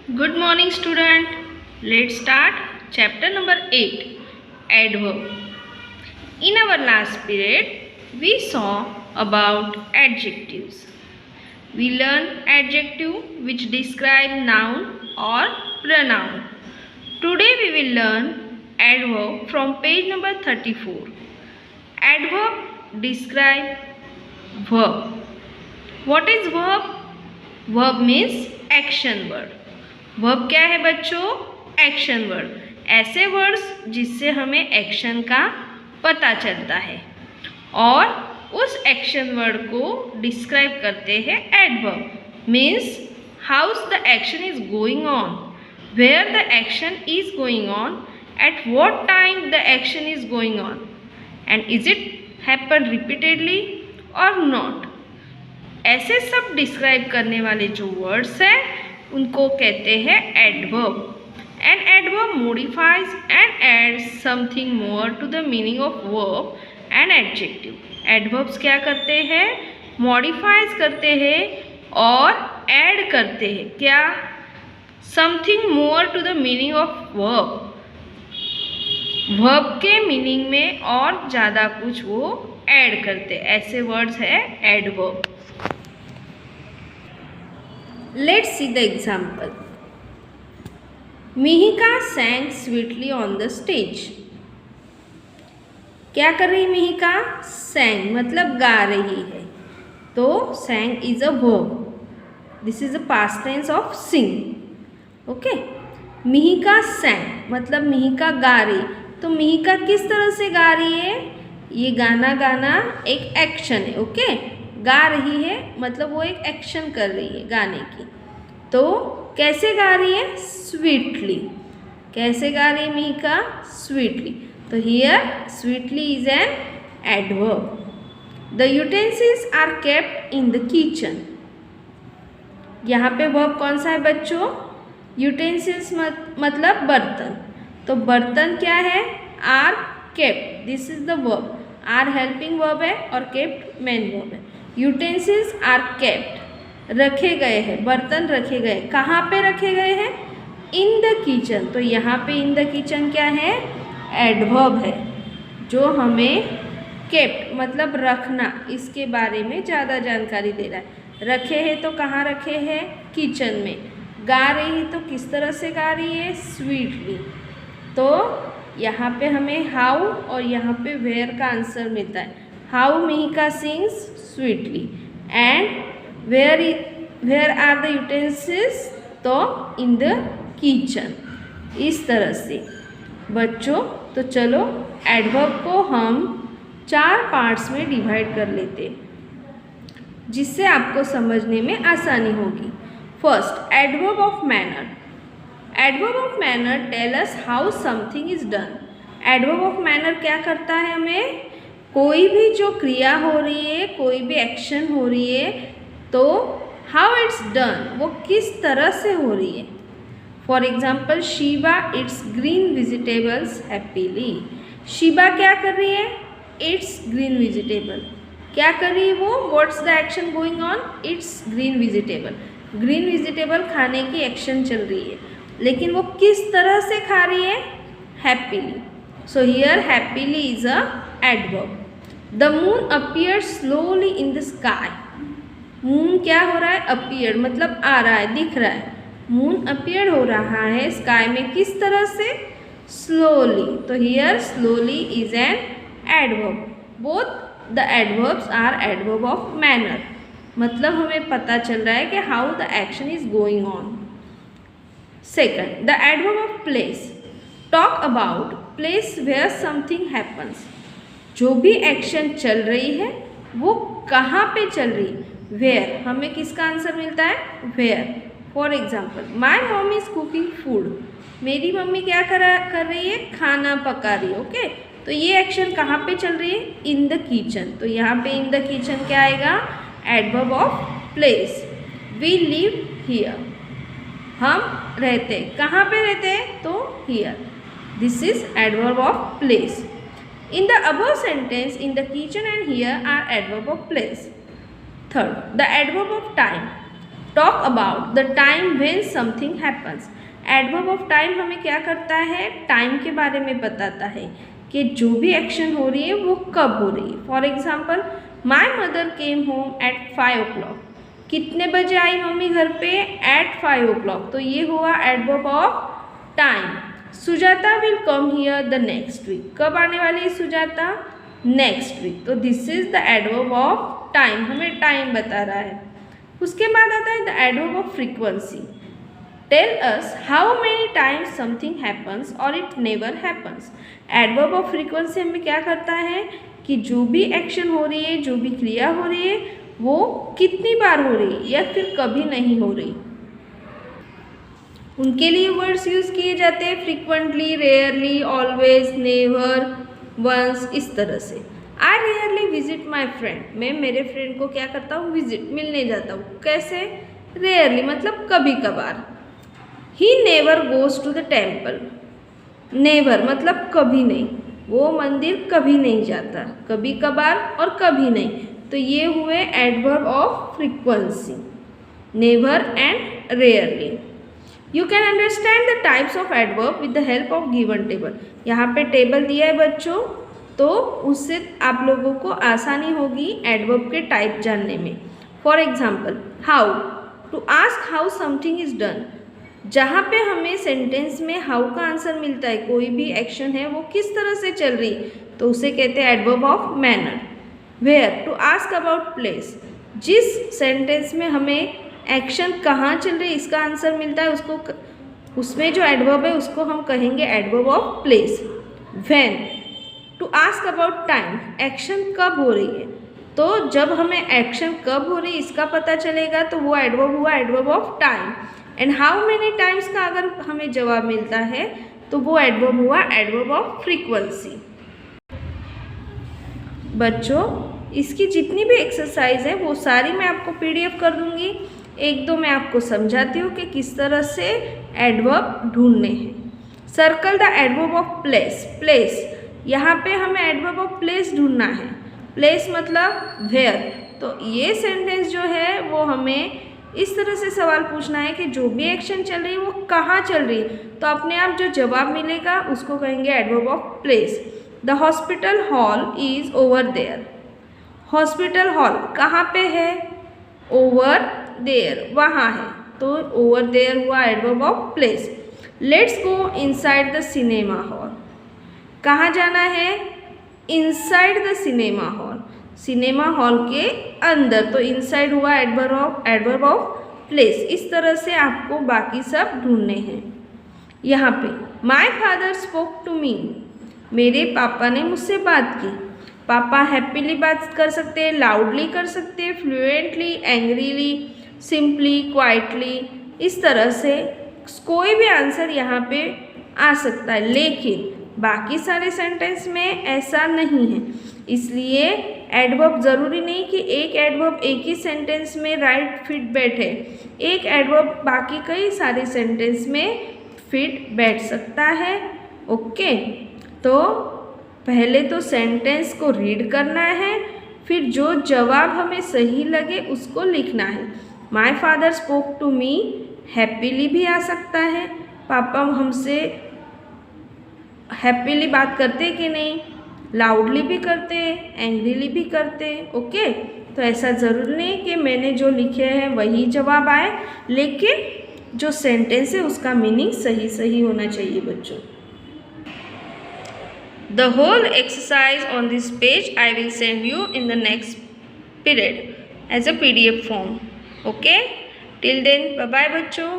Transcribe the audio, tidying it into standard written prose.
Good morning, student. Let's start chapter number 8, adverb. In our last period, we saw about adjectives. We learned adjective which describe noun or pronoun. Today we will learn adverb from page number 34. Adverb describe verb. What is verb? Verb means action word. Verb क्या है बच्चों? Action word. ऐसे words जिससे हमें action का पता चलता है और उस एक्शन वर्ड को डिस्क्राइब करते हैं adverb. Means how the action is going on, where the action is going on, at what time the action is going on, and is it happen repeatedly और नॉट। ऐसे सब describe करने वाले जो words हैं उनको कहते हैं adverb. An adverb modifies and adds something more to the meaning of verb and adjective. Adverbs क्या करते हैं? मॉडिफाइज करते हैं और ऐड करते हैं क्या? Something more to the meaning of verb. Verb के मीनिंग में और ज़्यादा कुछ वो ऐड करते हैं। ऐसे वर्ड्स है adverb. Let's see the example. Mihika sang sweetly on the stage. क्या कर रही मिहिका? sang मतलब गा रही है। तो sang is a verb. This is a past tense of sing. Okay? Mihika sang मतलब मिहिका गा रही। तो मिहिका किस तरह से गा रही है? ये गाना गाना एक एक्शन है। ओके? गा रही है मतलब वो एक एक्शन कर रही है गाने की। तो कैसे गा रही है? स्वीटली। कैसे गा रही है मिहिका? स्वीटली। तो here sweetly is an adverb. The utensils are kept in the kitchen. यहाँ पे वर्ब कौन सा है बच्चों? यूटेंसिल्स मतलब बर्तन। तो बर्तन क्या है? Are kept. This is the verb. Are helping verb है और केप्ट मेन वर्ब है। यूटेंसिल्स आर केप्ट रखे गए हैं, बर्तन रखे गए। कहाँ पे रखे गए हैं? इन द किचन। तो यहाँ पे इन द किचन क्या है? एडवर्ब है जो हमें केप्ट मतलब रखना इसके बारे में ज़्यादा जानकारी दे रहा है। रखे हैं तो कहाँ रखे हैं? किचन में। गा रही है तो किस तरह से गा रही है? स्वीटली। तो यहाँ पे हमें हाउ और यहाँ पे वेयर का आंसर मिलता है। How Mihika sings sweetly and where are the utensils? तो इन द किचन। इस तरह से बच्चों, तो चलो एडवर्ब को हम 4 पार्ट्स में डिवाइड कर लेते जिससे आपको समझने में आसानी होगी। First, adverb of manner. Adverb of manner tell us how something is done. Adverb of manner क्या करता है? हमें कोई भी जो क्रिया हो रही है, कोई भी एक्शन हो रही है, तो हाउ इट्स डन, वो किस तरह से हो रही है। For example, Sheeba eats green vegetables happily. Sheeba क्या कर रही है? Eats green vegetable. क्या कर रही है वो? What's the action going on? Eats green vegetable. Green vegetable खाने की एक्शन चल रही है, लेकिन वो किस तरह से खा रही है? Happily. So here happily is a adverb. The moon appear slowly in the sky. Moon क्या हो रहा है? अपीयर मतलब आ रहा है, दिख रहा है। मून अपीयर हो रहा है स्काई में किस तरह से? स्लोली। तो here slowly is an adverb. Both the adverbs are adverb of manner. मतलब हमें पता चल रहा है कि how the action is going on. Second, the adverb of place. Talk about place where something happens. जो भी एक्शन चल रही है वो कहाँ पे चल रही है? वेयर। हमें किसका आंसर मिलता है? Where. For example, my mummy is cooking food. मेरी मम्मी क्या कर रही है? खाना पका रही है। ओके? तो ये एक्शन कहाँ पे चल रही है? In the kitchen. तो यहाँ पे इन द किचन क्या आएगा? Adverb of place. We live here. हम रहते कहाँ पे रहते हैं? तो here. This is adverb of place. In the above sentence, in the kitchen and here are adverb of place. Third, the adverb of time. Talk about the time when something happens. Adverb of time हमें क्या करता है, time के बारे में बताता है कि जो भी एक्शन हो रही है वो कब हो रही है। For example, my mother came home at 5 o'clock। कितने बजे आई मम्मी घर पे, एट 5 o'clock। तो ये हुआ adverb of time. Sujata will come here the next week. कब आने वाली है सुजाता, नेक्स्ट वीक। तो this is the adverb of time, हमें टाइम बता रहा है। उसके बाद आता है the adverb of frequency. Tell us how many times something happens और it never happens. Adverb of frequency हमें क्या करता है कि जो भी एक्शन हो रही है, जो भी क्रिया हो रही है, वो कितनी बार हो रही है या फिर कभी नहीं हो रही, उनके लिए वर्ड्स यूज किए जाते हैं frequently, rarely, always, never, once, इस तरह से। I rarely visit my friend. मैं मेरे फ्रेंड को क्या करता हूँ, विजिट, मिलने जाता हूँ। कैसे, रेयरली मतलब कभी कभार। He never goes to the temple. Never मतलब कभी नहीं, वो मंदिर कभी नहीं जाता, कभी कभार और कभी नहीं। तो ये हुए adverb of frequency, never and rarely. You can understand the types of adverb with the help of given table. यहाँ पे टेबल दिया है बच्चों, तो उससे आप लोगों को आसानी होगी एडवर्ब के टाइप जानने में। For example, how, to ask how something is done. जहाँ पे हमें सेंटेंस में हाउ का आंसर मिलता है, कोई भी एक्शन है वो किस तरह से चल रही, तो उसे कहते हैं adverb of manner. Where, to ask about place. जिस सेंटेंस में हमें एक्शन कहाँ चल रही इसका आंसर मिलता है, उसको उसमें जो एडवर्ब है उसको हम कहेंगे adverb of place. When, to ask about time, action कब हो रही है, तो जब हमें एक्शन कब हो रही है इसका पता चलेगा तो वो एडवर्ब हुआ adverb of time. And how many times का अगर हमें जवाब मिलता है तो वो एडवर्ब हुआ एडवर्ब ऑफ फ्रीक्वेंसी। बच्चों, इसकी जितनी भी एक्सरसाइज है वो सारी मैं आपको पीडीएफ कर दूंगी। एक दो मैं आपको समझाती हूँ कि किस तरह से एडवर्ब ढूंढने हैं। Circle the adverb of place. Place, यहाँ पे हमें एडवर्ब ऑफ प्लेस ढूंढना है। प्लेस मतलब वेयर। तो ये सेंटेंस जो है वो हमें इस तरह से सवाल पूछना है कि जो भी एक्शन चल रही है वो कहाँ चल रही है, तो अपने आप जो जवाब मिलेगा उसको कहेंगे adverb of place. The hospital hall is over there. Hospital hall कहाँ पे है, ओवर देयर, वहाँ है, तो ओवर देयर हुआ adverb of place. Let's go inside the cinema hall. कहाँ जाना है, inside the cinema hall, cinema hall के अंदर, तो इनसाइड हुआ एडवर्ब ऑफ प्लेस। इस तरह से आपको बाकी सब ढूंढने हैं। यहाँ पे my father spoke to me, मेरे पापा ने मुझसे बात की। पापा हैप्पीली बात कर सकते हैं, लाउडली कर सकते हैं, फ्लुएंटली, एंग्रीली, सिंपली, क्वाइटली, इस तरह से कोई भी आंसर यहाँ पे आ सकता है। लेकिन बाकी सारे सेंटेंस में ऐसा नहीं है, इसलिए एडवर्ब ज़रूरी नहीं कि एक एडवर्ब एक ही सेंटेंस में राइट फिट बैठे। एक एडवर्ब बाकी कई सारे सेंटेंस में फिट बैठ सकता है। ओके, तो पहले तो सेंटेंस को रीड करना है, फिर जो जवाब हमें सही लगे उसको लिखना है। My father spoke to me, happily भी आ सकता है, पापा हमसे हैप्पीली बात करते कि नहीं, लाउडली भी करते, एंग्रीली भी करते। ओके, तो ऐसा ज़रूर नहीं कि मैंने जो लिखे हैं वही जवाब आए, लेकिन जो सेंटेंस है उसका मीनिंग सही सही होना चाहिए बच्चों। The whole exercise on this page I will send you in the next period as a PDF form. Okay? Till then, bye bye बच्चों.